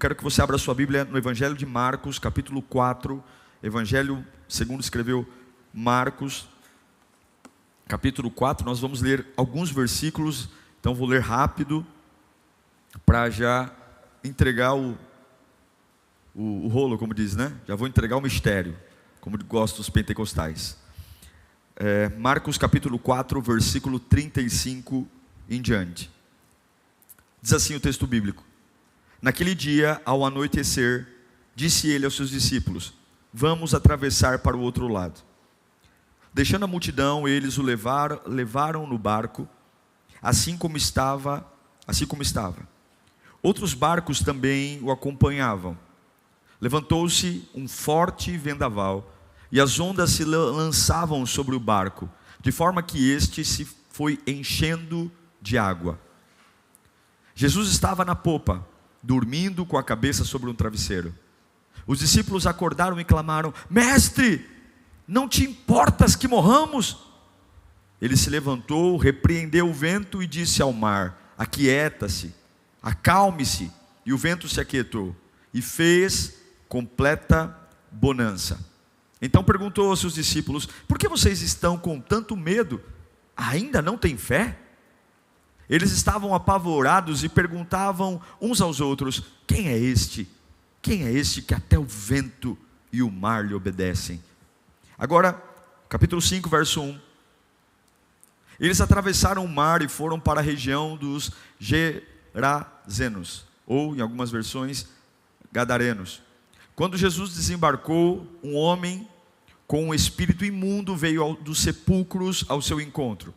quero que você abra sua Bíblia no Evangelho de Marcos, capítulo 4. Evangelho segundo escreveu Marcos, capítulo 4. Nós vamos ler alguns versículos, então vou ler rápido, para já entregar o rolo, como diz, né? Já vou entregar o mistério, como gostam os pentecostais. Marcos capítulo 4, versículo 35 em diante. Diz assim o texto bíblico: naquele dia, ao anoitecer, disse ele aos seus discípulos: vamos atravessar para o outro lado. Deixando a multidão, eles o levaram no barco, assim como estava. Outros barcos também o acompanhavam. Levantou-se um forte vendaval, e as ondas se lançavam sobre o barco, de forma que este se foi enchendo de água. Jesus estava na popa, dormindo com a cabeça sobre um travesseiro. Os discípulos acordaram e clamaram: Mestre, não te importas que morramos? Ele se levantou, repreendeu o vento e disse ao mar: aquieta-se, acalme-se. E o vento se aquietou, e fez completa bonança. Então perguntou aos seus discípulos: por que vocês estão com tanto medo? Ainda não têm fé? Eles estavam apavorados e perguntavam uns aos outros: quem é este? Quem é este que até o vento e o mar lhe obedecem? Agora, capítulo 5, verso 1. Eles atravessaram o mar e foram para a região dos Gerazenos, ou em algumas versões, Gadarenos. Quando Jesus desembarcou, um homem com um espírito imundo veio dos sepulcros ao seu encontro.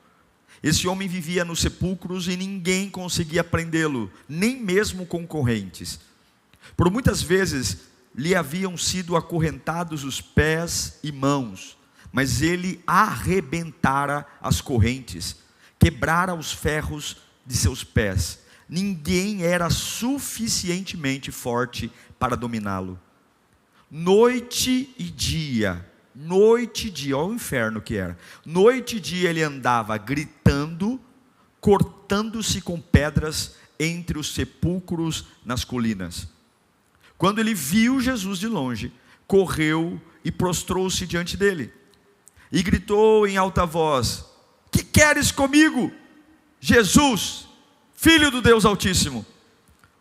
Esse homem vivia nos sepulcros e ninguém conseguia prendê-lo, nem mesmo com correntes. Por muitas vezes lhe haviam sido acorrentados os pés e mãos, mas ele arrebentara as correntes, quebrara os ferros de seus pés. Ninguém era suficientemente forte para dominá-lo. Noite e dia, olha o inferno que era. Noite e dia ele andava gritando, cortando-se com pedras entre os sepulcros nas colinas. Quando ele viu Jesus de longe, correu e prostrou-se diante dele. E gritou em alta voz: que queres comigo, Jesus, Filho do Deus Altíssimo?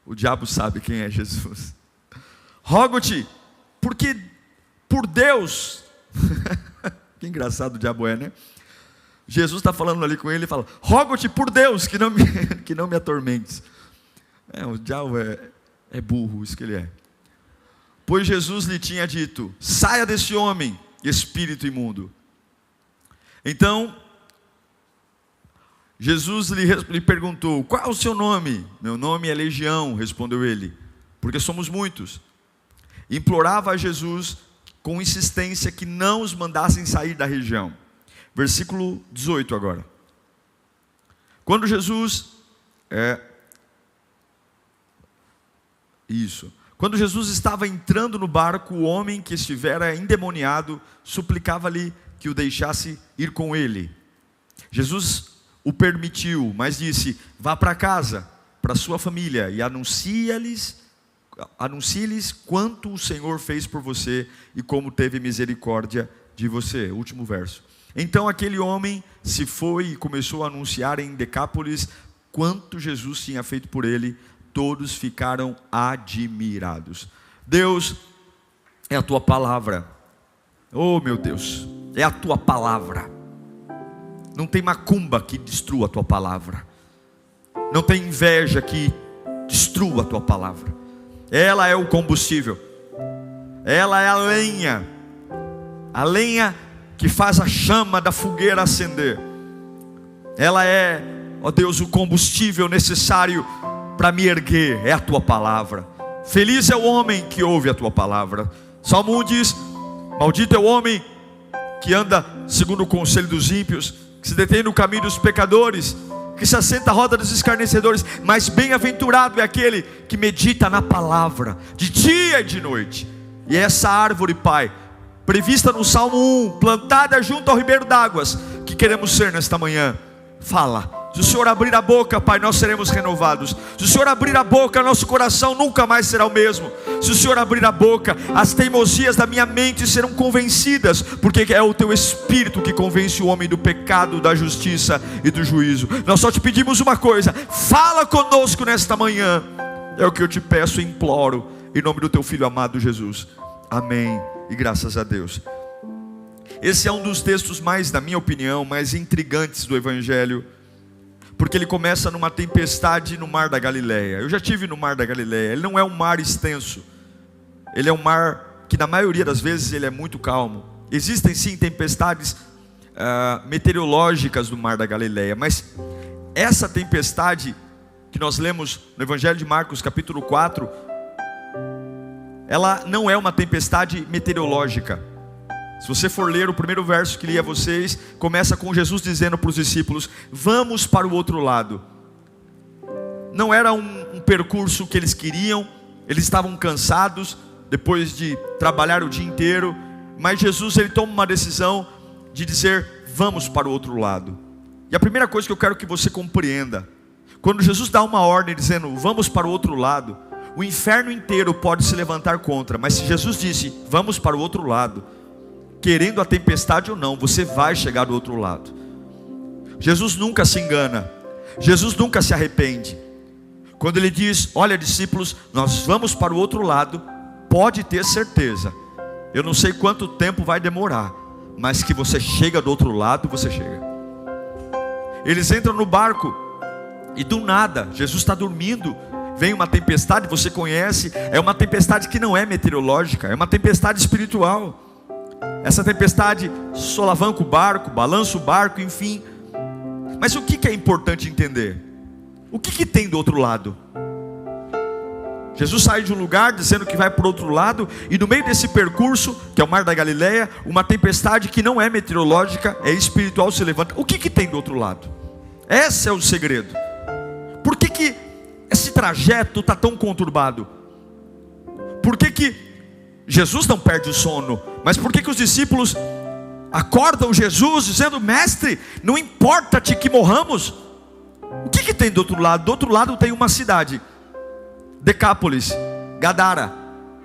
O diabo sabe quem é Jesus. Rogo-te, porque por Deus... que engraçado o diabo é, né? Jesus está falando ali com ele e fala: rogo-te por Deus que não me atormentes. O diabo é burro, isso que ele é. Pois Jesus lhe tinha dito: saia desse homem, espírito imundo. Então Jesus lhe perguntou: qual é o seu nome? Meu nome é Legião, respondeu ele, porque somos muitos. Implorava a Jesus com insistência que não os mandassem sair da região. Versículo 18 agora. Quando Jesus Quando Jesus estava entrando no barco, o homem que estivera endemoniado suplicava-lhe que o deixasse ir com ele. Jesus o permitiu, mas disse: vá para casa, para sua família, e anuncie-lhes quanto o Senhor fez por você e como teve misericórdia de você. Último verso. Então aquele homem se foi e começou a anunciar em Decápolis quanto Jesus tinha feito por ele. Todos ficaram admirados. Deus, é a tua palavra. Oh meu Deus, é a tua palavra. Não tem macumba que destrua a tua palavra. Não tem inveja que destrua a tua palavra. Ela é o combustível. Ela é a lenha que faz a chama da fogueira acender. Ela é, ó Deus, o combustível necessário para me erguer. É a tua palavra. Feliz é o homem que ouve a tua palavra. Salmo 1 diz: maldito é o homem que anda segundo o conselho dos ímpios, que se detém no caminho dos pecadores, que se assenta à roda dos escarnecedores, mas bem-aventurado é aquele que medita na palavra, de dia e de noite. E essa árvore, Pai, prevista no Salmo 1, plantada junto ao ribeiro d'águas, que queremos ser nesta manhã, fala Se o Senhor abrir a boca, Pai, nós seremos renovados. Se o Senhor abrir a boca, nosso coração nunca mais será o mesmo. Se o Senhor abrir a boca, as teimosias da minha mente serão convencidas, porque é o Teu Espírito que convence o homem do pecado, da justiça e do juízo. Nós só te pedimos uma coisa: fala conosco nesta manhã. É o que eu te peço e imploro, em nome do Teu Filho amado Jesus. Amém e graças a Deus. Esse é um dos textos mais, na minha opinião, mais intrigantes do Evangelho, porque ele começa numa tempestade no mar da Galileia. Eu já estive no mar da Galileia. Ele não é um mar extenso. Ele é um mar que na maioria das vezes ele é muito calmo. Existem sim tempestades meteorológicas no mar da Galileia, mas essa tempestade que nós lemos no Evangelho de Marcos capítulo 4, ela não é uma tempestade meteorológica. Se você for ler o primeiro verso que li a vocês, começa com Jesus dizendo para os discípulos: vamos para o outro lado. Não era um percurso que eles queriam, eles estavam cansados, depois de trabalhar o dia inteiro, mas Jesus, ele toma uma decisão de dizer: vamos para o outro lado. E a primeira coisa que eu quero que você compreenda, quando Jesus dá uma ordem dizendo: vamos para o outro lado, o inferno inteiro pode se levantar contra, mas se Jesus disse: vamos para o outro lado, querendo a tempestade ou não, você vai chegar do outro lado. Jesus nunca se engana, Jesus nunca se arrepende. Quando ele diz: olha, discípulos, nós vamos para o outro lado, pode ter certeza, eu não sei quanto tempo vai demorar, mas que você chega do outro lado, você chega. Eles entram no barco e do nada, Jesus está dormindo, vem uma tempestade, você conhece, é uma tempestade que não é meteorológica, é uma tempestade espiritual. Essa tempestade solavanca o barco, balança o barco, enfim. Mas o que é importante entender? O que tem do outro lado? Jesus sai de um lugar dizendo que vai para o outro lado, e no meio desse percurso, que é o mar da Galileia, uma tempestade que não é meteorológica, é espiritual, se levanta. O que tem do outro lado? Esse é o segredo. Por que esse trajeto está tão conturbado? Por que Jesus não perde o sono? Mas por que os discípulos acordam Jesus dizendo: mestre, não importa-te que morramos? O que tem do outro lado? Do outro lado tem uma cidade, Decápolis, Gadara,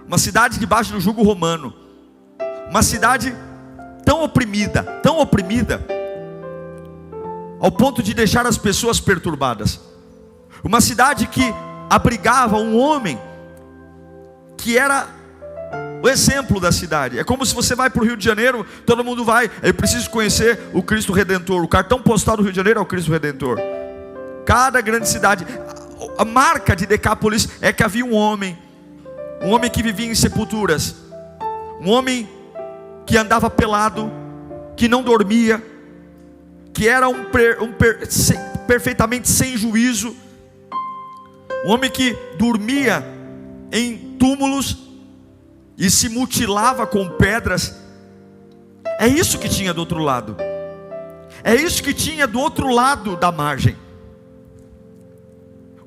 uma cidade debaixo do jugo romano, uma cidade tão oprimida, ao ponto de deixar as pessoas perturbadas. Uma cidade que abrigava um homem que era o exemplo da cidade. É como se você vai para o Rio de Janeiro, todo mundo vai: eu preciso conhecer o Cristo Redentor. O cartão postal do Rio de Janeiro é o Cristo Redentor. Cada grande cidade, a marca de Decápolis é que havia um homem que vivia em sepulturas, um homem que andava pelado, que não dormia, que era perfeitamente sem juízo, um homem que dormia em túmulos e se mutilava com pedras. É isso que tinha do outro lado. É isso que tinha do outro lado da margem.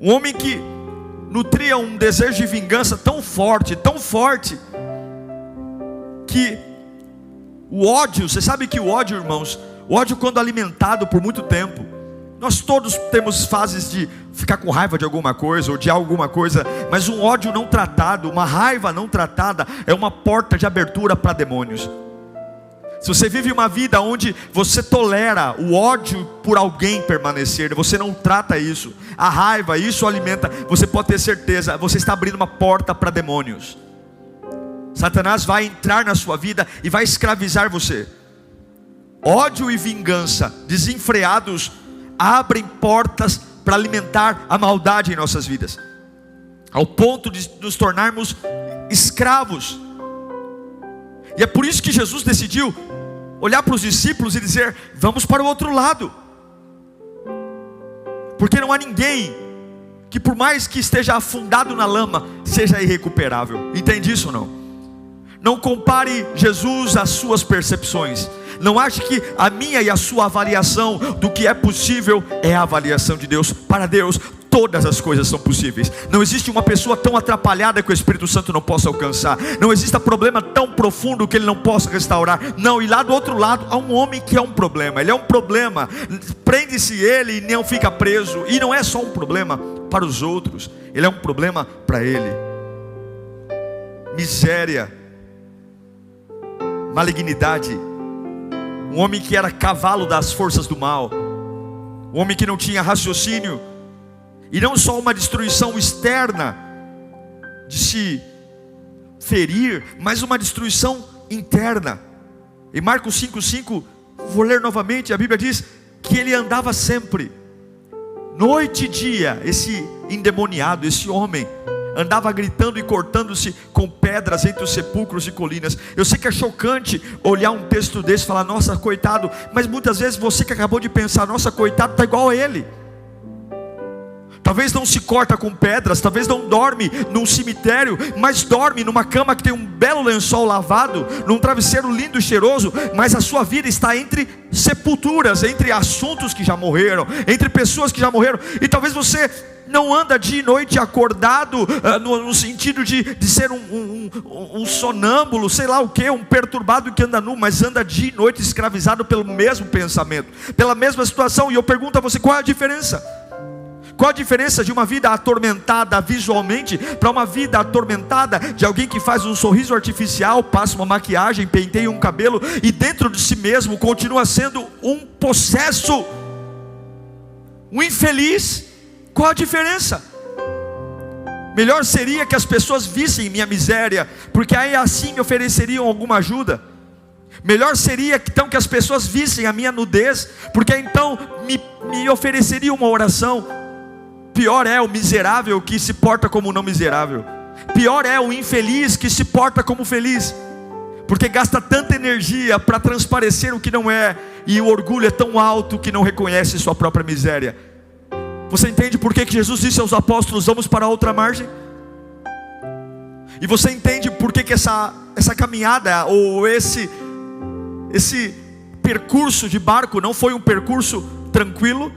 Um homem que nutria um desejo de vingança tão forte, que o ódio, você sabe que o ódio, irmãos, o ódio, quando alimentado por muito tempo, nós todos temos fases de ficar com raiva de alguma coisa, ou de alguma coisa, mas um ódio não tratado, uma raiva não tratada, é uma porta de abertura para demônios. Se você vive uma vida onde você tolera o ódio por alguém permanecer, você não trata isso, a raiva, isso alimenta, você pode ter certeza, você está abrindo uma porta para demônios. Satanás vai entrar na sua vida e vai escravizar você. Ódio e vingança desenfreados abrem portas para alimentar a maldade em nossas vidas, ao ponto de nos tornarmos escravos. E é por isso que Jesus decidiu olhar para os discípulos e dizer: vamos para o outro lado. Porque não há ninguém que, por mais que esteja afundado na lama, seja irrecuperável. Entende isso ou não? Não compare Jesus às suas percepções. Não ache que a minha e a sua avaliação do que é possível é a avaliação de Deus. Para Deus, todas as coisas são possíveis. Não existe uma pessoa tão atrapalhada que o Espírito Santo não possa alcançar. Não existe problema tão profundo que ele não possa restaurar. Não, e lá do outro lado há um homem que é um problema. Ele é um problema, prende-se ele e não fica preso. E não é só um problema para os outros, ele é um problema para ele. Miséria, malignidade. Um homem que era cavalo das forças do mal, um homem que não tinha raciocínio, e não só uma destruição externa de se ferir, mas uma destruição interna. Em Marcos 5,5, vou ler novamente, a Bíblia diz que ele andava sempre, noite e dia, esse endemoniado, esse homem, andava gritando e cortando-se com pedras entre os sepulcros e colinas. Eu sei que é chocante olhar um texto desse e falar, nossa, coitado. Mas muitas vezes você que acabou de pensar, nossa, coitado, está igual a ele. Talvez não se corta com pedras, talvez não dorme num cemitério, mas dorme numa cama que tem um belo lençol lavado, num travesseiro lindo e cheiroso, mas a sua vida está entre sepulturas, entre assuntos que já morreram, entre pessoas que já morreram. E talvez você não anda dia e noite acordado, no sentido de ser um sonâmbulo, sei lá o que, um perturbado que anda nu, mas anda dia e noite escravizado pelo mesmo pensamento, pela mesma situação. E eu pergunto a você, qual é a diferença? Qual a diferença de uma vida atormentada visualmente para uma vida atormentada de alguém que faz um sorriso artificial, passa uma maquiagem, penteia um cabelo e dentro de si mesmo continua sendo um possesso, um infeliz? Qual a diferença? Melhor seria que as pessoas vissem minha miséria, porque aí assim me ofereceriam alguma ajuda. Melhor seria então que as pessoas vissem a minha nudez, porque então me ofereceriam uma oração. Pior é o miserável que se porta como não miserável. Pior é o infeliz que se porta como feliz, porque gasta tanta energia para transparecer o que não é, e o orgulho é tão alto que não reconhece sua própria miséria. Você entende por que Jesus disse aos apóstolos, vamos para a outra margem? E você entende por que essa caminhada, ou esse percurso de barco não foi um percurso tranquilo?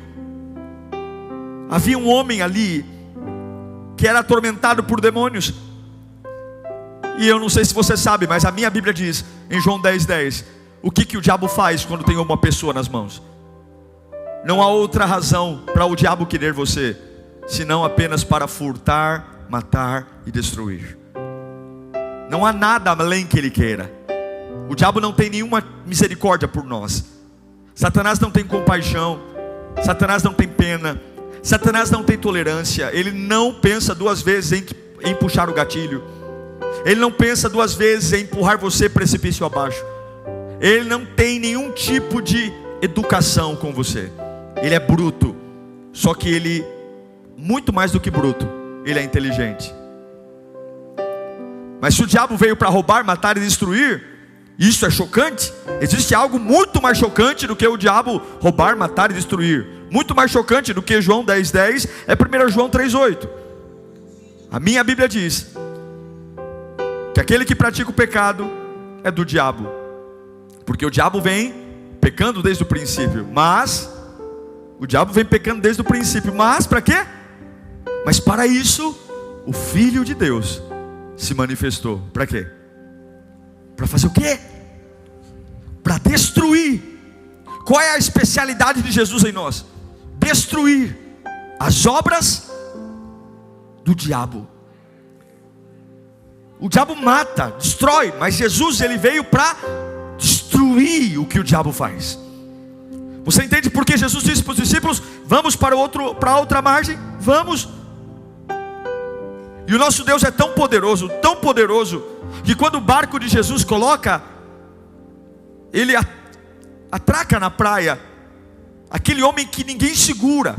Havia um homem ali que era atormentado por demônios. E eu não sei se você sabe, mas a minha Bíblia diz em João 10:10, o que o diabo faz quando tem uma pessoa nas mãos? Não há outra razão para o diabo querer você, senão apenas para furtar, matar e destruir. Não há nada além que ele queira. O diabo não tem nenhuma misericórdia por nós. Satanás não tem compaixão, Satanás não tem pena, Satanás não tem tolerância. Ele não pensa duas vezes em puxar o gatilho. Ele não pensa duas vezes em empurrar você precipício abaixo. Ele não tem nenhum tipo de educação com você. Ele é bruto. Só que ele, muito mais do que bruto, ele é inteligente. Mas se o diabo veio para roubar, matar e destruir, isso é chocante. Existe algo muito mais chocante do que o diabo roubar, matar e destruir. Muito mais chocante do que João 10:10 é 1 João 3:8. A minha Bíblia diz que aquele que pratica o pecado é do diabo, porque o diabo vem pecando desde o princípio. Mas o diabo vem pecando desde o princípio. Mas para quê? Mas para isso o Filho de Deus se manifestou. Para quê? Para fazer o quê? Para destruir. Qual é a especialidade de Jesus em nós? Destruir as obras do diabo. O diabo mata, destrói, mas Jesus ele veio para destruir o que o diabo faz. Você entende por que Jesus disse para os discípulos, vamos para outra margem? Vamos. E o nosso Deus é tão poderoso, que quando o barco de Jesus coloca, ele atraca na praia, aquele homem que ninguém segura,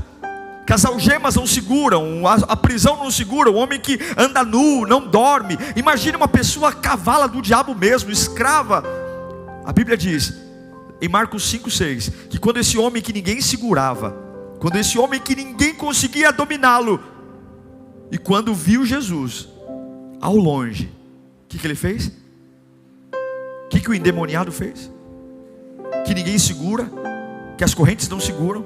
que as algemas não seguram, a prisão não segura, o homem que anda nu, não dorme. Imagine uma pessoa cavala do diabo mesmo, escrava. A Bíblia diz, em Marcos 5:6, que quando esse homem que ninguém segurava, quando esse homem que ninguém conseguia dominá-lo, e quando viu Jesus ao longe, o que ele fez? O que o endemoniado fez? Que ninguém segura, que as correntes não seguram,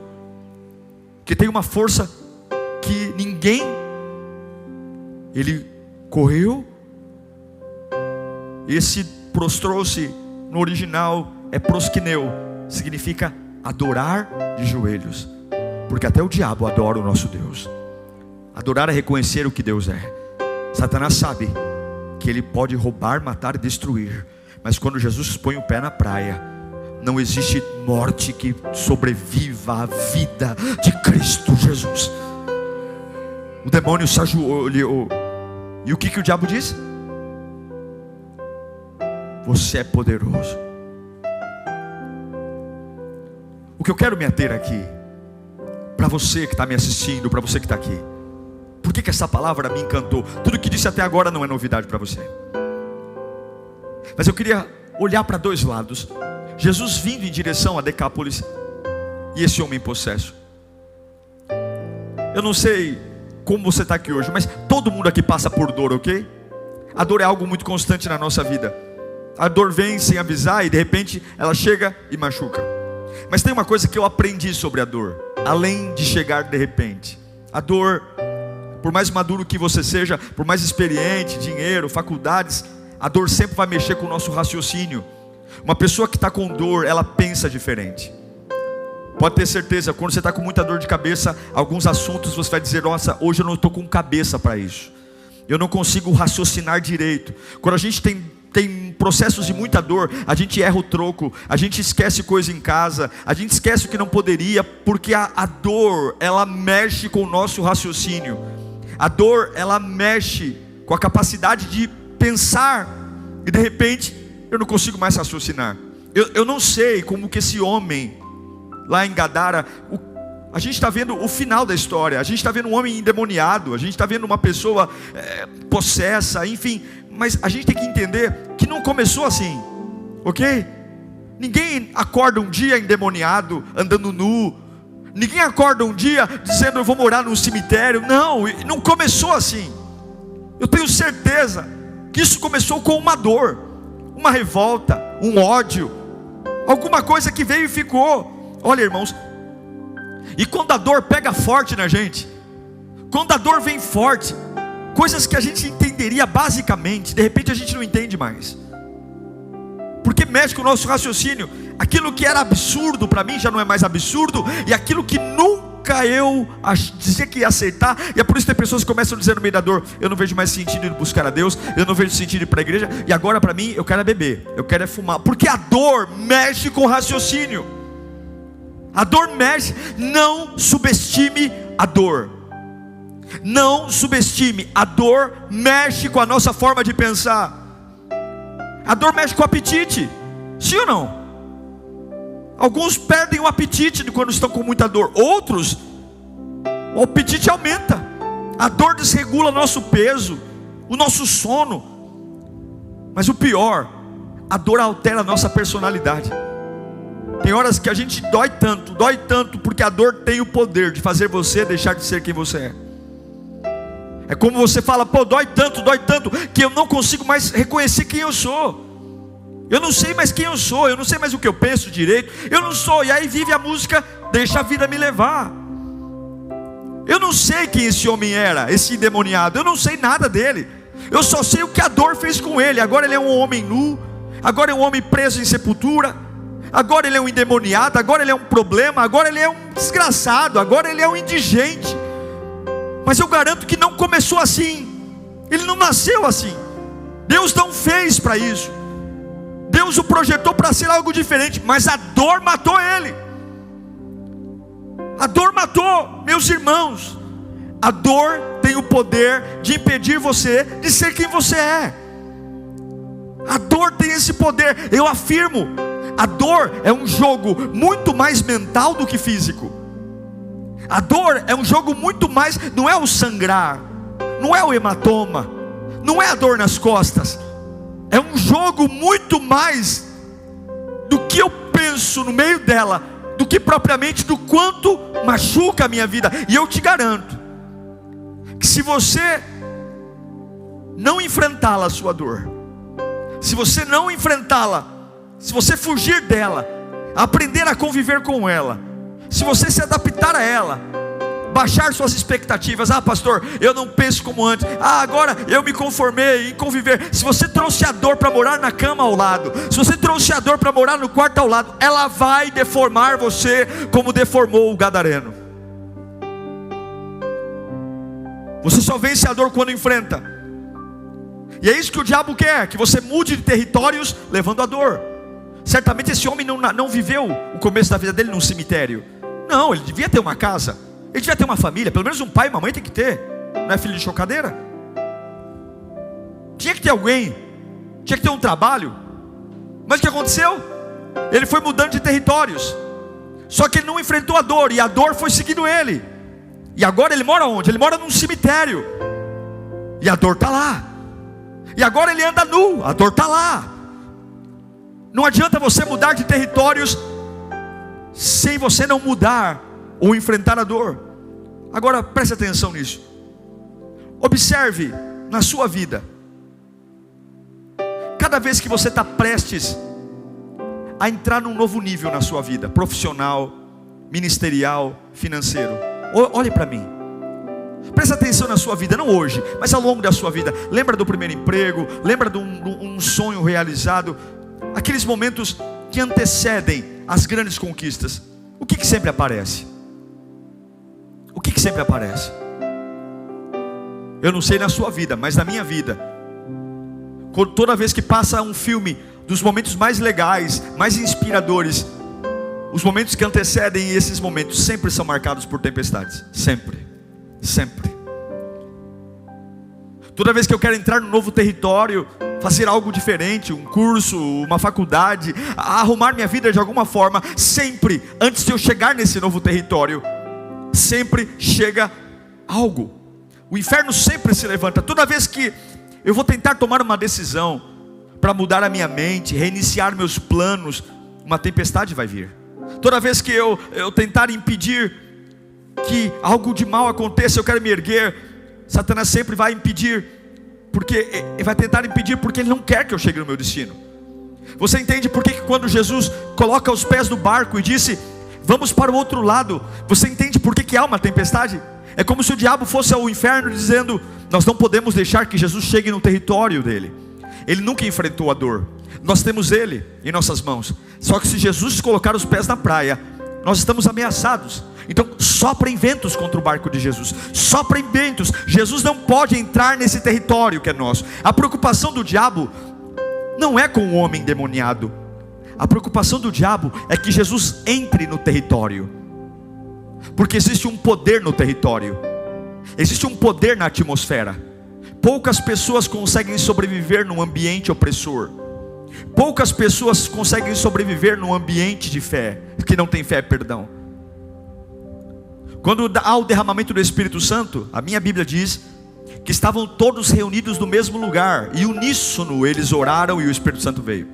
que tem uma força que ninguém, ele correu, esse prostrou-se, no original é proskineu, significa adorar de joelhos, porque até o diabo adora o nosso Deus. Adorar é reconhecer o que Deus é. Satanás sabe que ele pode roubar, matar e destruir, mas quando Jesus põe o pé na praia, não existe morte que sobreviva à vida de Cristo Jesus. O demônio se ajoelhou, e o que o diabo disse? Você é poderoso. O que eu quero me ater aqui, para você que está me assistindo, para você que está aqui, por que essa palavra me encantou? Tudo que disse até agora não é novidade para você, mas eu queria olhar para dois lados. Jesus vindo em direção a Decápolis, e esse homem possesso. Eu não sei como você está aqui hoje, mas todo mundo aqui passa por dor, ok? A dor é algo muito constante na nossa vida. A dor vem sem avisar e de repente ela chega e machuca. Mas tem uma coisa que eu aprendi sobre a dor, além de chegar de repente. A dor, por mais maduro que você seja, por mais experiente, dinheiro, faculdades, a dor sempre vai mexer com o nosso raciocínio. Uma pessoa que está com dor, ela pensa diferente. Pode ter certeza, quando você está com muita dor de cabeça, alguns assuntos você vai dizer: nossa, hoje eu não estou com cabeça para isso, eu não consigo raciocinar direito. Quando a gente tem processos de muita dor, a gente erra o troco, a gente esquece coisa em casa, a gente esquece o que não poderia, porque a dor, ela mexe com o nosso raciocínio. A dor, ela mexe com a capacidade de pensar, e de repente eu não consigo mais raciocinar. Eu não sei como que esse homem lá em Gadara, a gente está vendo o final da história, a gente está vendo um homem endemoniado, a gente está vendo uma pessoa possessa, enfim, mas a gente tem que entender que não começou assim, ok? Ninguém acorda um dia endemoniado, andando nu. Ninguém acorda um dia dizendo: eu vou morar num cemitério. Não começou assim. Eu tenho certeza que isso começou com uma dor, uma revolta, um ódio, alguma coisa que veio e ficou. Olha, irmãos, e quando a dor pega forte na gente, quando a dor vem forte, coisas que a gente entenderia basicamente, de repente a gente não entende mais, porque mexe com o nosso raciocínio. Aquilo que era absurdo para mim já não é mais absurdo, e aquilo que nunca eu dizia que ia aceitar, e é por isso que tem pessoas que começam a dizer no meio da dor: eu não vejo mais sentido em buscar a Deus, eu não vejo sentido em ir para a igreja, e agora para mim eu quero é beber, eu quero é fumar, porque a dor mexe com o raciocínio. A dor mexe. Não subestime a dor. Não subestime. A dor mexe com a nossa forma de pensar. A dor mexe com o apetite. Sim ou não? Alguns perdem o apetite quando estão com muita dor. Outros, o apetite aumenta. A dor desregula nosso peso, o nosso sono. Mas o pior, a dor altera a nossa personalidade. Tem horas que a gente dói tanto, porque a dor tem o poder de fazer você deixar de ser quem você é. É como você fala: pô, dói tanto, que eu não consigo mais reconhecer quem eu sou. Eu não sei mais quem eu sou, eu não sei mais o que eu penso direito, eu não sou. E aí vive a música Deixa a Vida Me Levar. Eu não sei quem esse homem era, esse endemoniado, eu não sei nada dele. Eu só sei o que a dor fez com ele. Agora ele é um homem nu, agora é um homem preso em sepultura, agora ele é um endemoniado, agora ele é um problema, agora ele é um desgraçado, agora ele é um indigente. Mas eu garanto que não começou assim. Ele não nasceu assim. Deus não fez para isso. Deus o projetou para ser algo diferente, mas a dor matou ele. A dor matou, meus irmãos. A dor tem o poder de impedir você de ser quem você é. A dor tem esse poder. Eu afirmo, a dor é um jogo muito mais mental do que físico. A dor é um jogo muito mais, não é o sangrar, não é o hematoma, não é a dor nas costas. É um jogo muito mais do que eu penso no meio dela, do que propriamente do quanto machuca a minha vida. E eu te garanto que se você não enfrentá-la, a sua dor, se você não enfrentá-la, se você fugir dela, aprender a conviver com ela, se você se adaptar a ela, baixar suas expectativas. Ah, pastor, eu não penso como antes. Ah, agora eu me conformei em conviver. Se você trouxe a dor para morar na cama ao lado, se você trouxe a dor para morar no quarto ao lado, ela vai deformar você como deformou o gadareno. Você só vence a dor quando enfrenta. E é isso que o diabo quer, que você mude de territórios levando a dor. Certamente esse homem não viveu o começo da vida dele num cemitério. Não, ele devia ter uma casa, ele devia ter uma família, pelo menos um pai e uma mãe tem que ter. Não é filho de chocadeira? Tinha que ter alguém, tinha que ter um trabalho. Mas o que aconteceu? Ele foi mudando de territórios. Só que ele não enfrentou a dor, e a dor foi seguindo ele. E agora ele mora onde? Ele mora num cemitério, e a dor está lá. E agora ele anda nu, a dor está lá. Não adianta você mudar de territórios sem você não mudar ou enfrentar a dor. Agora preste atenção nisso. Observe na sua vida. Cada vez que você está prestes a entrar num novo nível na sua vida, profissional, ministerial, financeiro, olhe para mim. Presta atenção na sua vida, não hoje, mas ao longo da sua vida. Lembra do primeiro emprego, lembra de um sonho realizado, aqueles momentos que antecedem as grandes conquistas. O que sempre aparece? O que sempre aparece? Eu não sei na sua vida, mas na minha vida, toda vez que passa um filme dos momentos mais legais, mais inspiradores, os momentos que antecedem esses momentos sempre são marcados por tempestades. Sempre. Toda vez que eu quero entrar num novo território, fazer algo diferente, um curso, uma faculdade, arrumar minha vida de alguma forma, sempre, antes de eu chegar nesse novo território, sempre chega algo. O inferno sempre se levanta. Toda vez que eu vou tentar tomar uma decisão para mudar a minha mente, reiniciar meus planos, uma tempestade vai vir. Toda vez que eu tentar impedir que algo de mal aconteça, eu quero me erguer, Satanás sempre vai impedir, porque ele vai tentar impedir, porque ele não quer que eu chegue no meu destino. Você entende por que quando Jesus coloca os pés no barco e disse, vamos para o outro lado, você entende por que há uma tempestade? É como se o diabo fosse ao inferno dizendo, nós não podemos deixar que Jesus chegue no território dele. Ele nunca enfrentou a dor, nós temos ele em nossas mãos. Só que se Jesus colocar os pés na praia, nós estamos ameaçados. Então soprem ventos contra o barco de Jesus, soprem ventos. Jesus não pode entrar nesse território que é nosso. A preocupação do diabo não é com o homem endemoniado. A preocupação do diabo é que Jesus entre no território, porque existe um poder no território, existe um poder na atmosfera. Poucas pessoas conseguem sobreviver num ambiente opressor. Poucas pessoas conseguem sobreviver num ambiente de fé, que não tem fé, perdão. Quando há o derramamento do Espírito Santo, a minha Bíblia diz que estavam todos reunidos no mesmo lugar, e uníssono eles oraram e o Espírito Santo veio.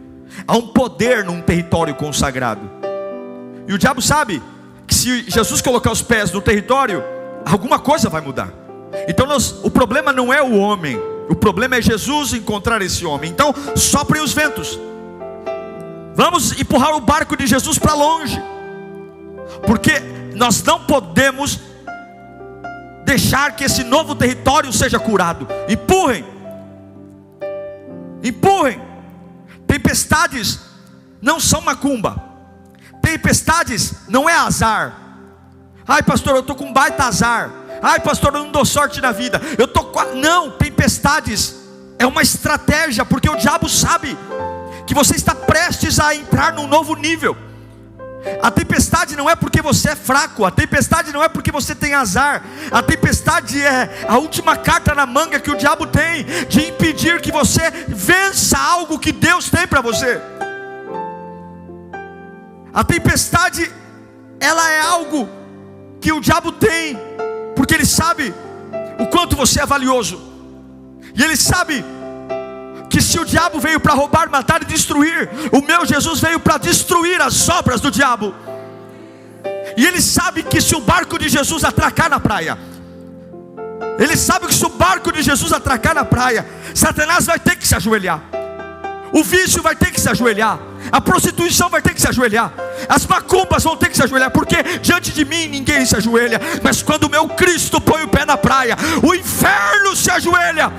Há um poder num território consagrado. E o diabo sabe que se Jesus colocar os pés no território, alguma coisa vai mudar. Então o problema não é o homem, o problema é Jesus encontrar esse homem. Então soprem os ventos. Vamos empurrar o barco de Jesus para longe, porque nós não podemos deixar que esse novo território seja curado. Empurrem. Tempestades não são macumba. Tempestades não é azar. Ai pastor, eu estou com um baita azar. Ai pastor, eu não dou sorte na vida. Não, tempestades é uma estratégia, porque o diabo sabe que você está prestes a entrar num novo nível. A tempestade não é porque você é fraco, a tempestade não é porque você tem azar. A tempestade é a última carta na manga que o diabo tem, de impedir que você vença algo que Deus tem para você. A tempestade, ela é algo que o diabo tem, porque ele sabe o quanto você é valioso. E ele sabe que se o diabo veio para roubar, matar e destruir, o meu Jesus veio para destruir as obras do diabo. E ele sabe que se o barco de Jesus atracar na praia, ele sabe que se o barco de Jesus atracar na praia, Satanás vai ter que se ajoelhar. O vício vai ter que se ajoelhar, a prostituição vai ter que se ajoelhar, as macumbas vão ter que se ajoelhar, porque diante de mim ninguém se ajoelha, mas quando o meu Cristo põe o pé na praia, o inferno se ajoelha.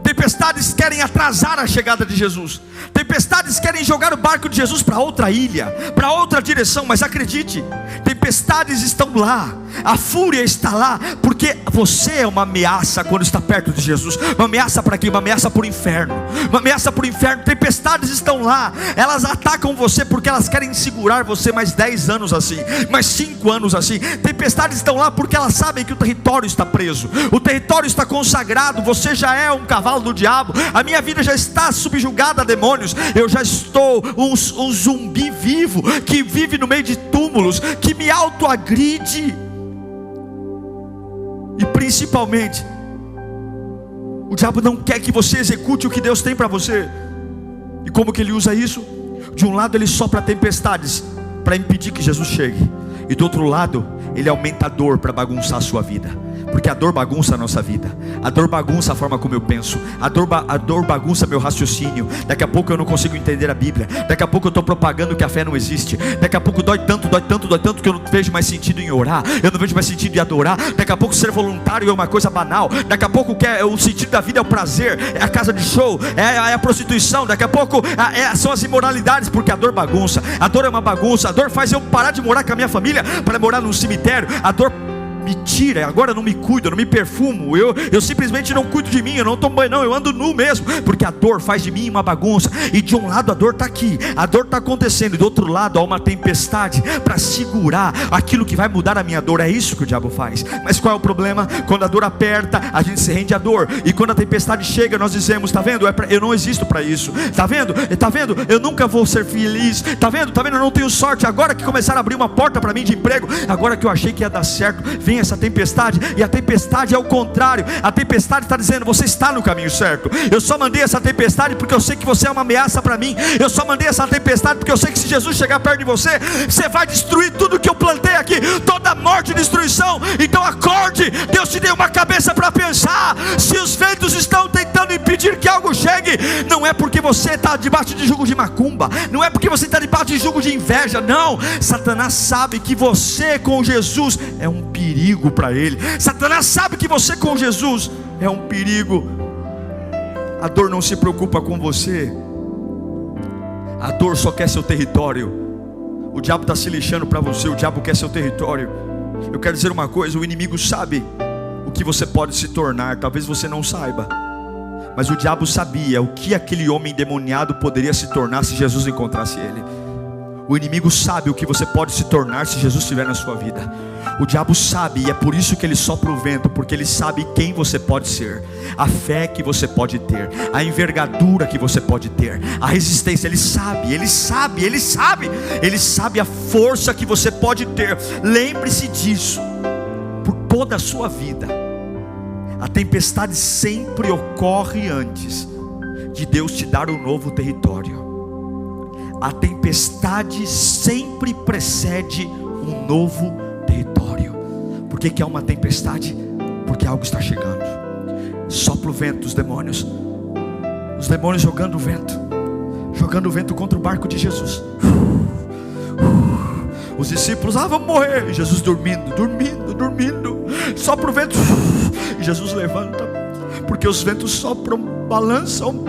Tempestades querem atrasar a chegada de Jesus, tempestades querem jogar o barco de Jesus para outra ilha, para outra direção, mas acredite, tempestades estão lá, a fúria está lá, porque você é uma ameaça quando está perto de Jesus. Uma ameaça para quê? Uma ameaça para o inferno, uma ameaça para o inferno. Tempestades estão lá, elas atacam você porque elas querem segurar você mais 10 anos assim, mais 5 anos assim. Tempestades estão lá porque elas sabem que o território está preso, o território está consagrado, você já é um cavalo do diabo, a minha vida já está subjugada a demônios, eu já estou um zumbi vivo, que vive no meio de túmulos, que me autoagride. E principalmente, o diabo não quer que você execute o que Deus tem para você. E como que ele usa isso? De um lado ele sopra tempestades para impedir que Jesus chegue, e do outro lado ele aumenta a dor para bagunçar a sua vida. Porque a dor bagunça a nossa vida, a dor bagunça a forma como eu penso, a dor bagunça meu raciocínio. Daqui a pouco eu não consigo entender a Bíblia, daqui a pouco eu estou propagando que a fé não existe, daqui a pouco dói tanto que eu não vejo mais sentido em orar, eu não vejo mais sentido em adorar. Daqui a pouco ser voluntário é uma coisa banal, daqui a pouco o sentido da vida é o prazer, é a casa de show, é a prostituição, daqui a pouco são as imoralidades, porque a dor bagunça, a dor é uma bagunça, a dor faz eu parar de morar com a minha família para morar num cemitério, a dor me tira, agora eu não me cuido, eu não me perfumo, eu simplesmente não cuido de mim, eu não tomo banho, não, eu ando nu mesmo, porque a dor faz de mim uma bagunça. E de um lado a dor está aqui, a dor está acontecendo, e do outro lado há uma tempestade para segurar aquilo que vai mudar a minha dor. É isso que o diabo faz. Mas qual é o problema? Quando a dor aperta, a gente se rende à dor, e quando a tempestade chega, nós dizemos: está vendo? Eu não existo para isso, está vendo? Eu nunca vou ser feliz, está vendo? Eu não tenho sorte. Agora que começaram a abrir uma porta para mim de emprego, agora que eu achei que ia dar certo, vem essa tempestade. E a tempestade é o contrário, a tempestade está dizendo: você está no caminho certo. Eu só mandei essa tempestade porque eu sei que você é uma ameaça para mim. Eu só mandei essa tempestade porque eu sei que se Jesus chegar perto de você, você vai destruir tudo que eu plantei aqui, toda morte e destruição. Então acorde, Deus te deu uma cabeça para pensar. Se os ventos estão tentando impedir que algo chegue, não é porque você está debaixo de jugo de macumba, não é porque você está debaixo de jugo de inveja, não. Satanás sabe que você com Jesus é um perigo para ele. Satanás sabe que você com Jesus é um perigo. A dor não se preocupa com você, a dor só quer seu território. O diabo está se lixando para você, o diabo quer seu território. Eu quero dizer uma coisa: o inimigo sabe o que você pode se tornar, talvez você não saiba, mas o diabo sabia o que aquele homem endemoniado poderia se tornar se Jesus encontrasse ele. O inimigo sabe o que você pode se tornar se Jesus estiver na sua vida. O diabo sabe, e é por isso que ele sopra o vento, porque ele sabe quem você pode ser, a fé que você pode ter, a envergadura que você pode ter, a resistência. Ele sabe a força que você pode ter. Lembre-se disso por toda a sua vida. A tempestade sempre ocorre antes de Deus te dar um novo território. A tempestade sempre precede um novo território. Por que há uma tempestade? Porque algo está chegando. Sopra o vento, os demônios jogando o vento contra o barco de Jesus. Os discípulos: vamos morrer. E Jesus dormindo. Sopra o vento, e Jesus levanta, porque os ventos sopram, balançam,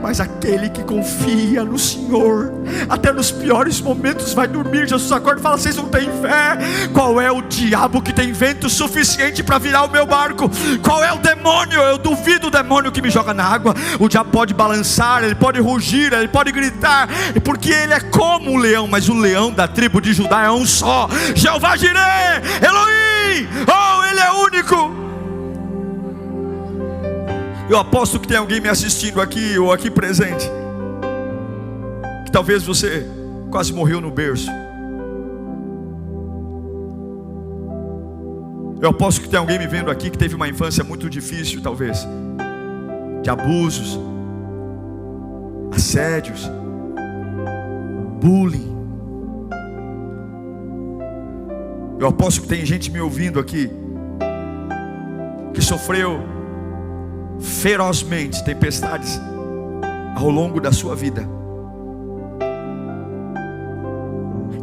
mas aquele que confia no Senhor, até nos piores momentos, vai dormir. Jesus acorda e fala: vocês não têm fé? Qual é o diabo que tem vento suficiente para virar o meu barco? Qual é o demônio? Eu duvido o demônio que me joga na água. O diabo pode balançar, ele pode rugir, ele pode gritar, porque ele é como um leão, mas o leão da tribo de Judá é um só: Jeová Jireh, Elohim. Ele é único. Eu aposto que tem alguém me assistindo aqui, ou aqui presente, que talvez você quase morreu no berço. Eu aposto que tem alguém me vendo aqui que teve uma infância muito difícil, talvez, de abusos, assédios, bullying. Eu aposto que tem gente me ouvindo aqui que sofreu ferozmente tempestades ao longo da sua vida.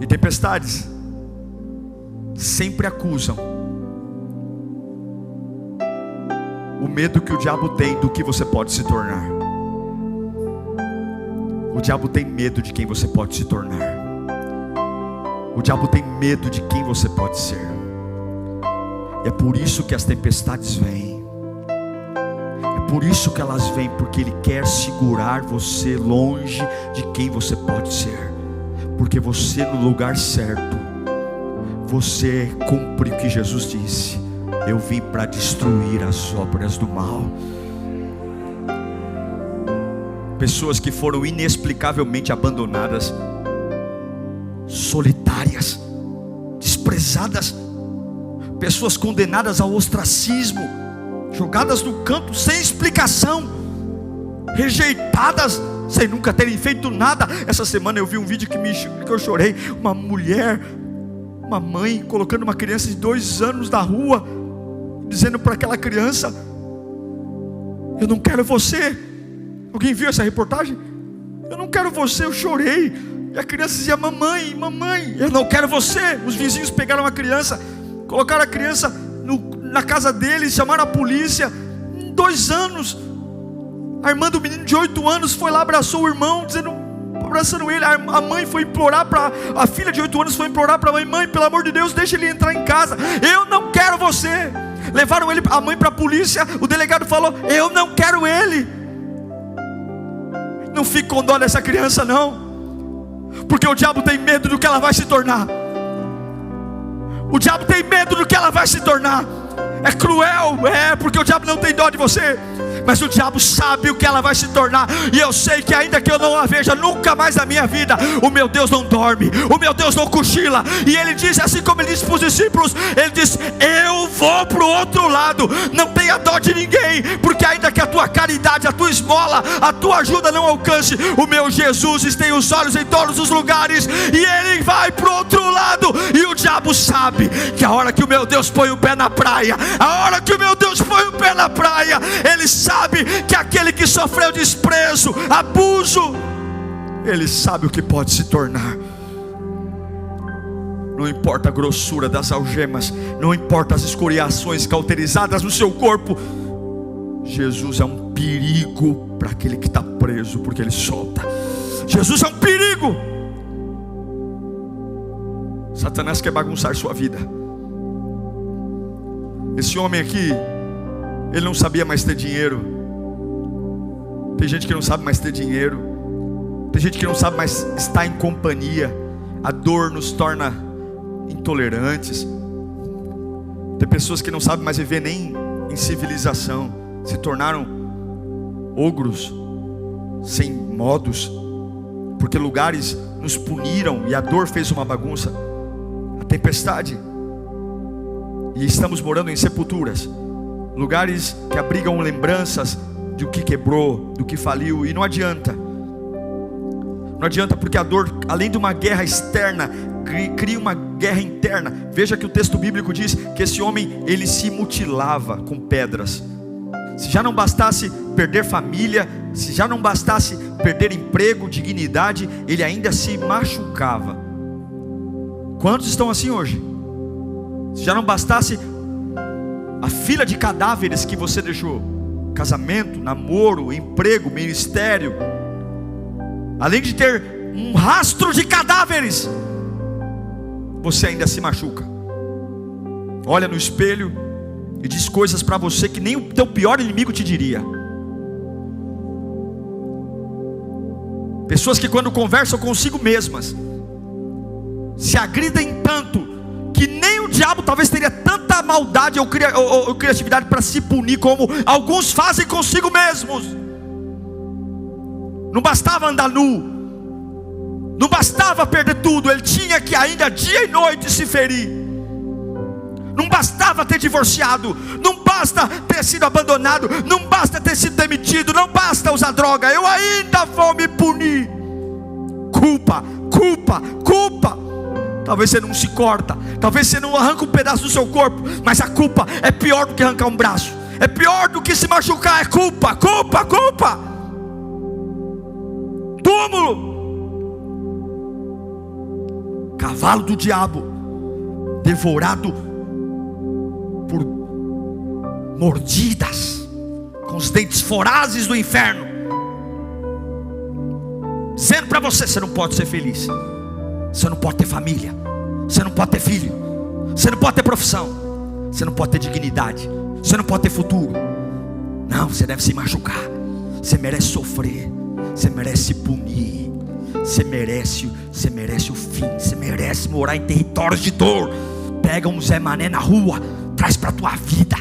E tempestades sempre acusam o medo que o diabo tem do que você pode se tornar. O diabo tem medo de quem você pode se tornar. O diabo tem medo de quem você pode ser. E é por isso que as tempestades vêm. É por isso que elas vêm, porque ele quer segurar você longe de quem você pode ser. Porque você, no lugar certo, você cumpre o que Jesus disse: eu vim para destruir as obras do mal. Pessoas que foram inexplicavelmente abandonadas, solitárias, desprezadas, pessoas condenadas ao ostracismo, jogadas no canto sem explicação, rejeitadas sem nunca terem feito nada. Essa semana eu vi um vídeo que eu chorei. Uma mulher, uma mãe colocando uma criança de 2 anos na rua, dizendo para aquela criança: eu não quero você. Alguém viu essa reportagem? Eu não quero você. Eu chorei. E a criança dizia: mamãe, mamãe, eu não quero você. Os vizinhos pegaram a criança, colocaram a criança na casa deles, chamaram a polícia. Em 2 anos, a irmã do menino de 8 anos foi lá, abraçou o irmão, abraçando ele. A mãe foi implorar para a filha de 8 anos, foi implorar para a mãe: mãe, pelo amor de Deus, deixa ele entrar em casa. Eu não quero você. Levaram a mãe para a polícia. O delegado falou: eu não quero ele. Não fique com dó dessa criança não, porque o diabo tem medo do que ela vai se tornar. O diabo tem medo do que ela vai se tornar. É cruel, porque o diabo não tem dó de você, mas o diabo sabe o que ela vai se tornar. E eu sei que ainda que eu não a veja nunca mais na minha vida, o meu Deus não dorme, o meu Deus não cochila. E ele diz, assim como ele disse para os discípulos, ele diz: eu vou para o outro lado. Não tenha dó de ninguém, porque ainda que a tua caridade, a tua esmola, a tua ajuda não alcance, o meu Jesus tem os olhos em todos os lugares, e ele vai para o outro lado. E o diabo sabe que a hora que o meu Deus põe o pé na praia, a hora que o meu Deus põe o pé na praia, ele sabe que aquele que sofreu desprezo, abuso, ele sabe o que pode se tornar. Não importa a grossura das algemas, não importa as escoriações cauterizadas no seu corpo, Jesus é um perigo para aquele que está preso, porque ele solta. Jesus é um perigo. Satanás quer bagunçar sua vida. Esse homem aqui, ele não sabia mais ter dinheiro. Tem gente que não sabe mais ter dinheiro. Tem gente que não sabe mais estar em companhia. A dor nos torna intolerantes. Tem pessoas que não sabem mais viver nem em civilização, se tornaram ogros, sem modos, porque lugares nos puniram e a dor fez uma bagunça. A tempestade. E estamos morando em sepulturas, lugares que abrigam lembranças do que quebrou, do que faliu. E não adianta. Não adianta, porque a dor, além de uma guerra externa, cria uma guerra interna. Veja que o texto bíblico diz que esse homem, ele se mutilava com pedras. Se já não bastasse perder família, se já não bastasse perder emprego, dignidade, ele ainda se machucava. Quantos estão assim hoje? Se já não bastasse a fila de cadáveres que você deixou, casamento, namoro, emprego, ministério, além de ter um rastro de cadáveres, você ainda se machuca. Olha no espelho e diz coisas para você que nem o teu pior inimigo te diria. Pessoas que quando conversam consigo mesmas se agridem tanto que nem o diabo talvez teria tanta maldade ou criatividade para se punir como alguns fazem consigo mesmos. Não bastava andar nu, não bastava perder tudo, ele tinha que ainda dia e noite se ferir. Não bastava ter divorciado, não basta ter sido abandonado, não basta ter sido demitido, não basta usar droga, eu ainda vou me punir. Culpa, culpa, culpa. Talvez você não se corta, talvez você não arranca um pedaço do seu corpo, mas a culpa é pior do que arrancar um braço, É pior do que se machucar, é culpa, culpa, culpa. Túmulo. Cavalo do diabo, devorado por mordidas, com os dentes vorazes do inferno, dizendo para você: você não pode ser feliz, você não pode ter família, você não pode ter filho, você não pode ter profissão, você não pode ter dignidade, você não pode ter futuro. Não, você deve se machucar, você merece sofrer, você merece se punir, você merece o fim, você merece morar em territórios de dor. Pega um Zé Mané na rua, traz para a tua vida.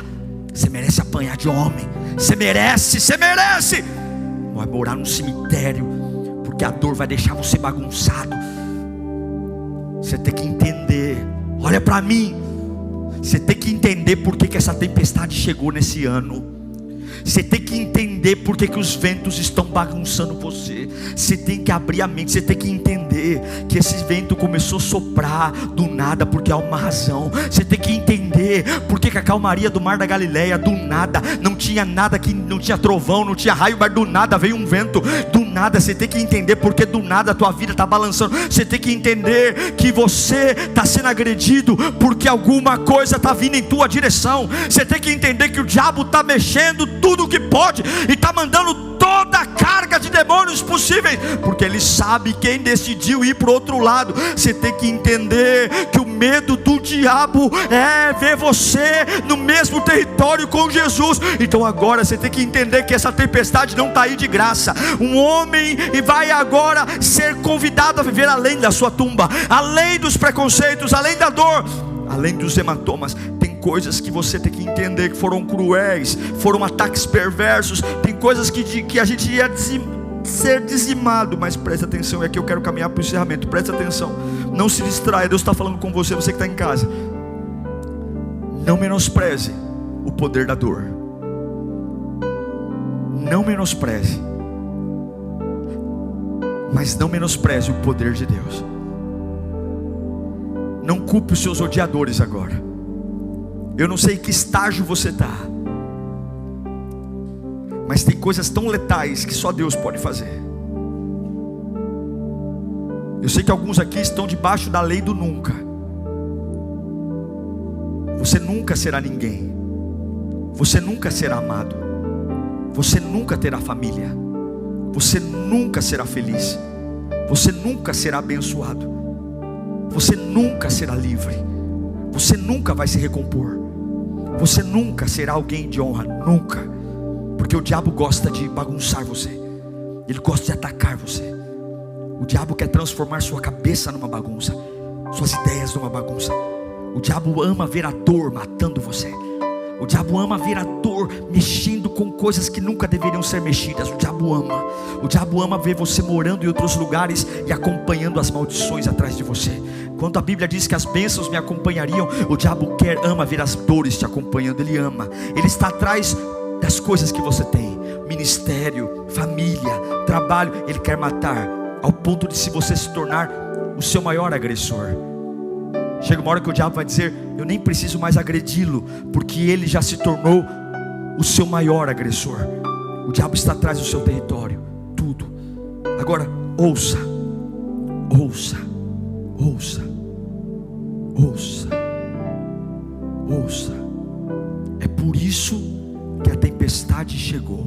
Você merece apanhar de homem, você merece. Vai morar num cemitério, porque a dor vai deixar você bagunçado. Você tem que entender, olha para mim, você tem que entender por que essa tempestade chegou nesse ano. Você tem que entender por que os ventos estão bagunçando você. Você tem que abrir a mente, você tem que entender que esse vento começou a soprar do nada, porque há uma razão. Você tem que entender por que a calmaria do mar da Galileia, do nada, não tinha nada, que não tinha trovão, não tinha raio, mas do nada veio um vento, do nada. Você tem que entender porque do nada a tua vida está balançando. Você tem que entender que você está sendo agredido porque alguma coisa está vindo em tua direção. Você tem que entender que o diabo está mexendo tudo que pode e está mandando toda a carga de demônios possíveis, porque ele sabe quem decidiu ir para o outro lado. Você tem que entender que o medo do diabo é ver você no mesmo território com Jesus. Então agora você tem que entender que essa tempestade não está aí de graça. Um homem vai agora ser convidado a viver além da sua tumba, além dos preconceitos, além da dor, além dos hematomas. Tem coisas que você tem que entender que foram cruéis, foram ataques perversos. Tem coisas que a gente ia ser dizimado. Mas preste atenção, e aqui eu quero caminhar para o encerramento. Preste atenção, não se distraia. Deus está falando com você, você que está em casa. Não menospreze o poder da dor. Não menospreze, mas não menospreze o poder de Deus. Não culpe os seus odiadores agora. Eu não sei em que estágio você está, mas tem coisas tão letais que só Deus pode fazer. Eu sei que alguns aqui estão debaixo da lei do nunca. Você nunca será ninguém, você nunca será amado, você nunca terá família, você nunca será feliz, você nunca será abençoado, você nunca será livre, você nunca vai se recompor, você nunca será alguém de honra, nunca. Porque o diabo gosta de bagunçar você, ele gosta de atacar você. O diabo quer transformar sua cabeça numa bagunça, suas ideias numa bagunça. O diabo ama ver a dor matando você. O diabo ama ver a dor mexendo com coisas que nunca deveriam ser mexidas. O diabo ama ver você morando em outros lugares e acompanhando as maldições atrás de você. Quando a Bíblia diz que as bênçãos me acompanhariam, o diabo ama ver as dores te acompanhando. Ele ama, ele está atrás das coisas que você tem, ministério, família, trabalho. Ele quer matar, ao ponto de se você se tornar o seu maior agressor. Chega uma hora que o diabo vai dizer: eu nem preciso mais agredi-lo, porque ele já se tornou o seu maior agressor. O diabo está atrás do seu território, tudo. Agora ouça, ouça, ouça, ouça, ouça. É por isso que a tempestade chegou,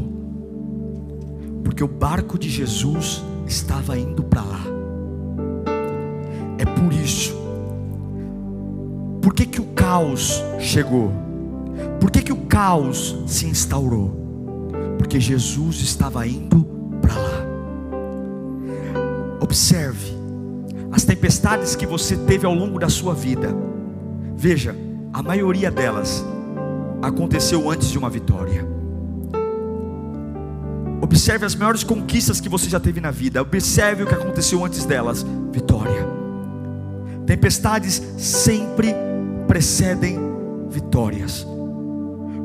porque o barco de Jesus estava indo para lá. É por isso. Por que o caos chegou? Por que o caos se instaurou? Porque Jesus estava indo para lá. Observe as tempestades que você teve ao longo da sua vida. Veja, a maioria delas aconteceu antes de uma vitória. Observe as maiores conquistas que você já teve na vida. Observe o que aconteceu antes delas. Vitória. Tempestades sempre precedem vitórias.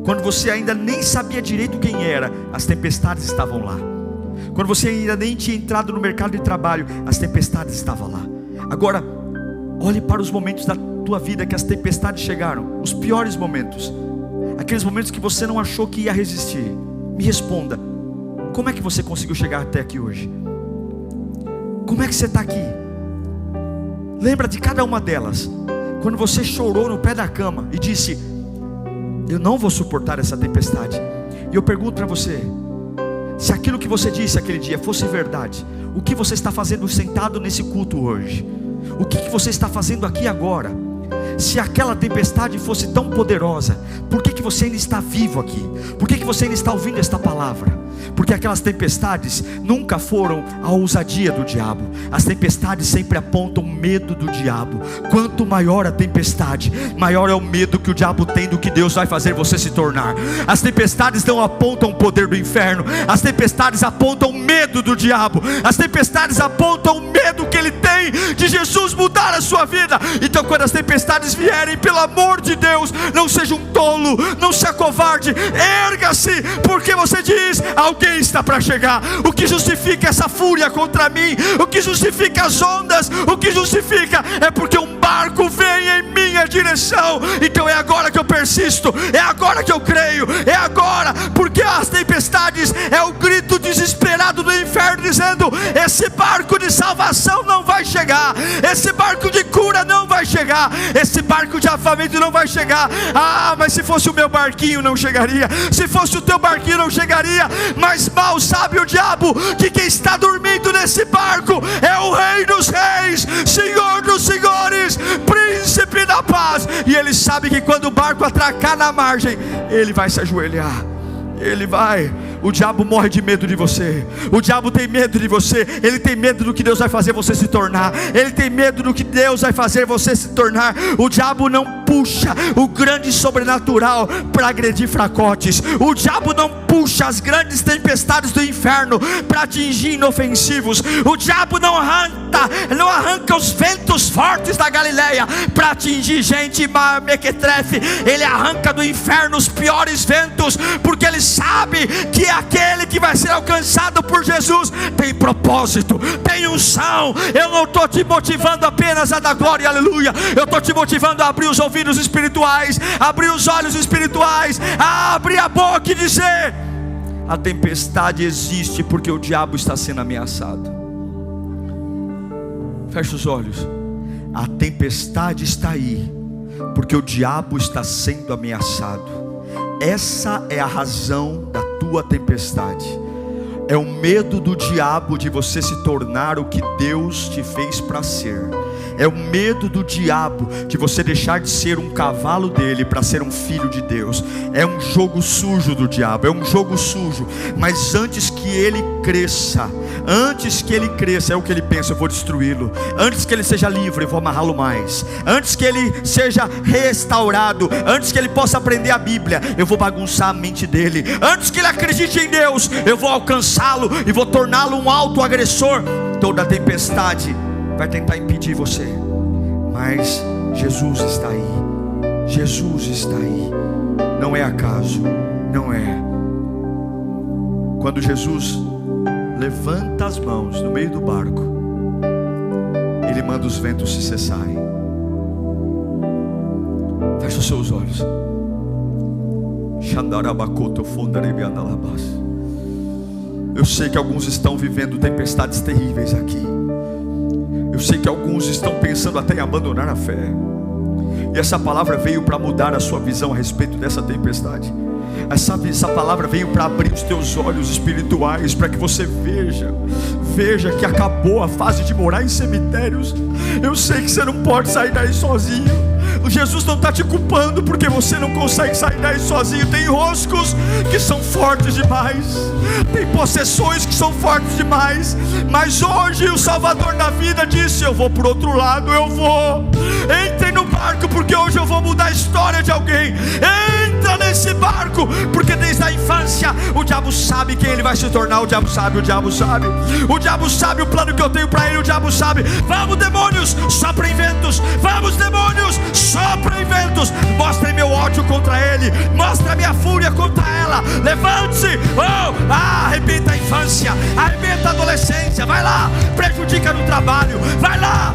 Quando você ainda nem sabia direito quem era, as tempestades estavam lá. Quando você ainda nem tinha entrado no mercado de trabalho, as tempestades estavam lá. Agora, olhe para os momentos da tua vida que as tempestades chegaram, os piores momentos. aqueles momentos que você não achou que ia resistir, me responda: como é que você conseguiu chegar até aqui hoje? Como é que você está aqui? Lembra de cada uma delas. Quando você chorou no pé da cama e disse: eu não vou suportar essa tempestade. E eu pergunto para você, se aquilo que você disse aquele dia fosse verdade, o que você está fazendo sentado nesse culto hoje? O que você está fazendo aqui agora? Se aquela tempestade fosse tão poderosa, por que você ainda está vivo aqui? Por que você ainda está ouvindo esta palavra? Porque aquelas tempestades nunca foram a ousadia do diabo. As tempestades sempre apontam o medo do diabo. Quanto maior a tempestade, maior é o medo que o diabo tem do que Deus vai fazer você se tornar. As tempestades não apontam o poder do inferno. As tempestades apontam o medo do diabo. As tempestades apontam o medo que ele tem de Jesus mudar a sua vida. Então quando as tempestades vierem, pelo amor de Deus, não seja um tolo, não se acovarde, erga-se, porque você diz: alguém está para chegar. O que justifica essa fúria contra mim, o que justifica as ondas, o que justifica é porque um barco vem em minha direção. Então é agora que eu persisto, é agora que eu creio, é agora, porque as tempestades é o grito desesperado do inferno dizendo: esse barco de salvação não vai chegar, esse barco de cura não vai chegar, esse barco de avivamento não vai chegar. Ah, mas se fosse o meu barquinho não chegaria, se fosse o teu barquinho não chegaria. Mas mal sabe o diabo que quem está dormindo nesse barco é o Rei dos Reis, Senhor dos Senhores, Príncipe da Paz. E ele sabe que quando o barco atracar na margem, ele vai se ajoelhar. Ele vai. O diabo morre de medo de você. O diabo tem medo de você. Ele tem medo do que Deus vai fazer você se tornar. Ele tem medo do que Deus vai fazer você se tornar. O diabo não puxa o grande sobrenatural para agredir fracotes. O diabo não puxa as grandes tempestades do inferno para atingir inofensivos. O diabo não arranca os ventos fortes da Galileia para atingir gente mequetrefe. Ele arranca do inferno os piores ventos, porque ele sabe que aquele que vai ser alcançado por Jesus tem propósito, tem unção. Eu não estou te motivando apenas a dar glória e aleluia, eu estou te motivando a abrir os ouvidos espirituais, abrir os olhos espirituais, a abrir a boca e dizer: a tempestade existe porque o diabo está sendo ameaçado. Feche os olhos. A tempestade está aí porque o diabo está sendo ameaçado. Essa é a razão da tua tempestade. É o medo do diabo de você se tornar o que Deus te fez para ser. É o medo do diabo de você deixar de ser um cavalo dele para ser um filho de Deus. É um jogo sujo do diabo, é um jogo sujo. Mas antes que ele cresça, é o que ele pensa: eu vou destruí-lo. Antes que ele seja livre, eu vou amarrá-lo mais. Antes que ele seja restaurado, antes que ele possa aprender a Bíblia, eu vou bagunçar a mente dele. Antes que ele acredite em Deus, eu vou alcançá-lo e vou torná-lo um autoagressor. Toda tempestade vai tentar impedir você, mas Jesus está aí. Jesus está aí. Não é acaso, não é. Quando Jesus levanta as mãos no meio do barco, ele manda os ventos se cessarem. Feche os seus olhos. Eu sei que alguns estão vivendo tempestades terríveis aqui. Eu sei que alguns estão pensando até em abandonar a fé. E essa palavra veio para mudar a sua visão a respeito dessa tempestade. Essa palavra veio para abrir os teus olhos espirituais, para que você veja que acabou a fase de morar em cemitérios. Eu sei que você não pode sair daí sozinho. Jesus não está te culpando porque você não consegue sair daí sozinho. Tem roscos que são fortes demais, tem possessões que são fortes demais, mas hoje o Salvador da vida disse: eu vou para o outro lado, eu vou. Entrem no barco, porque hoje eu vou mudar a história de alguém. Entra nesse barco, porque desde a infância o diabo sabe quem ele vai se tornar. O diabo sabe, o diabo sabe, o diabo sabe o plano que eu tenho para ele. O diabo sabe. Vamos, demônios, soprem ventos. Vamos, demônios, soprem ventos. Mostrem meu ódio contra ele, mostra a minha fúria contra ela. Levante-se, arrebenta a infância, arrebenta a adolescência. Vai lá, prejudica no trabalho. Vai lá,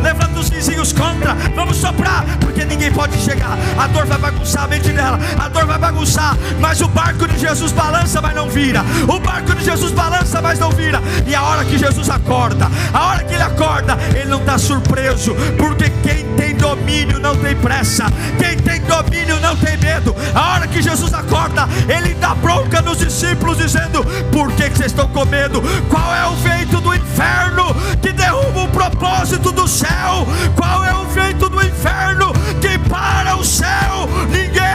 levanta os vizinhos contra. Vamos soprar, porque ninguém pode chegar. A a dor vai bagunçar a mente dela, a dor vai bagunçar, mas o barco de Jesus balança, mas não vira. O barco de Jesus balança, mas não vira. E a hora que Jesus acorda, a hora que ele acorda, ele não está surpreso, porque quem tem domínio não tem pressa, quem tem domínio não tem medo. A hora que Jesus acorda, ele dá bronca nos discípulos, dizendo: por que vocês estão com medo? Qual é o vento do inferno que derruba o propósito do céu? Qual é o vento do inferno que para o céu? Ninguém.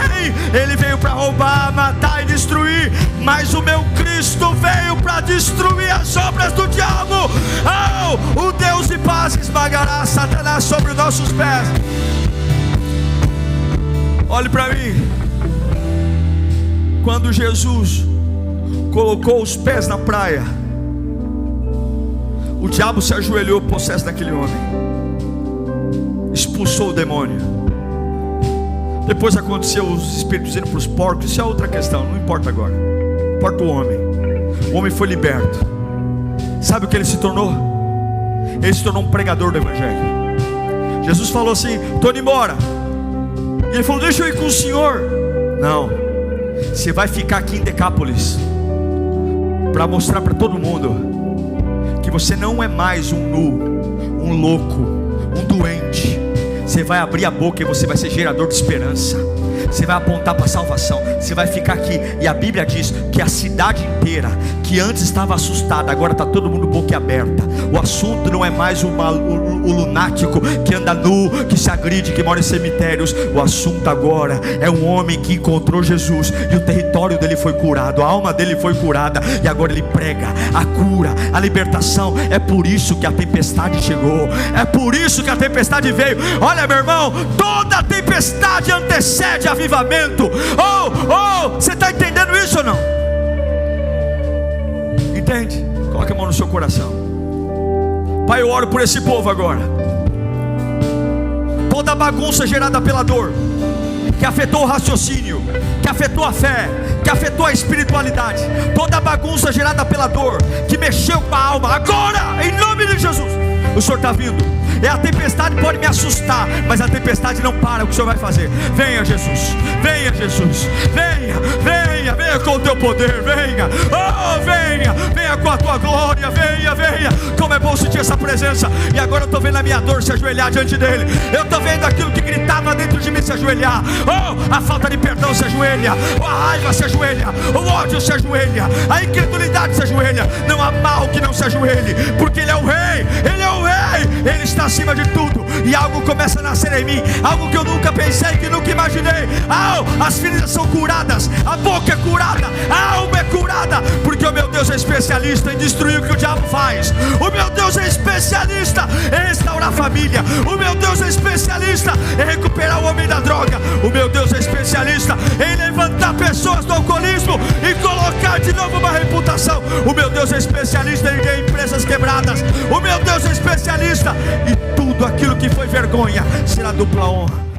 Ele veio para roubar, matar e destruir, mas o meu Cristo veio para destruir as obras do diabo. Oh, o Deus de paz esmagará Satanás sobre os nossos pés. Olhe para mim. Quando Jesus colocou os pés na praia, o diabo se ajoelhou possesso daquele homem, expulsou o demônio. Depois aconteceu os espíritos indo para os porcos. Isso é outra questão, não importa agora. Importa o homem. O homem foi liberto. Sabe o que ele se tornou? Ele se tornou um pregador do evangelho. Jesus falou assim: estou indo embora. E ele falou: deixa eu ir com o senhor. Não, você vai ficar aqui em Decápolis para mostrar para todo mundo que você não é mais um nu, um louco, um doente. Você vai abrir a boca e você vai ser gerador de esperança. Você vai apontar para a salvação. Você vai ficar aqui. E a Bíblia diz que a cidade inteira, que antes estava assustada, agora está todo mundo boquiaberta. O assunto não é mais o lunático que anda nu, que se agride, que mora em cemitérios. O assunto agora é um homem que encontrou Jesus, e o território dele foi curado, a alma dele foi curada, e agora ele prega a cura, a libertação. É por isso que a tempestade chegou, é por isso que a tempestade veio. Olha, meu irmão, toda tempestade antecede avivamento. Você está entendendo isso ou não? Entende? Coloque a mão no seu coração. Pai, eu oro por esse povo agora. Toda bagunça gerada pela dor, que afetou o raciocínio, que afetou a fé, que afetou a espiritualidade, toda bagunça gerada pela dor, que mexeu com a alma, agora, em nome de Jesus, o Senhor está vindo. A tempestade pode me assustar, mas a tempestade não para o que o Senhor vai fazer. Venha Jesus, venha Jesus, venha, venha, venha com o teu poder, venha, venha, venha com a tua glória, venha, venha. Como é bom sentir essa presença. E agora eu estou vendo a minha dor se ajoelhar diante dele. Eu estou vendo aquilo que gritava dentro de mim se ajoelhar. A falta de perdão se ajoelha, a raiva se ajoelha, o ódio se ajoelha, a incredulidade se ajoelha. Não há mal que não se ajoelhe, porque ele é o rei, ele é o rei, ele está acima de tudo. E algo começa a nascer em mim, algo que eu nunca pensei, que nunca imaginei. As feridas são curadas, a boca é curada, a alma é curada, porque o meu Deus é especialista em destruir o que o diabo faz. O meu Deus é especialista em restaurar a família. O meu Deus é especialista em recuperar o homem da droga. O meu Deus é especialista em levantar pessoas do alcoolismo e colocar de novo uma reputação. O meu Deus é especialista em ver empresas quebradas. O meu Deus é especialista, e tudo aquilo que foi vergonha será dupla honra.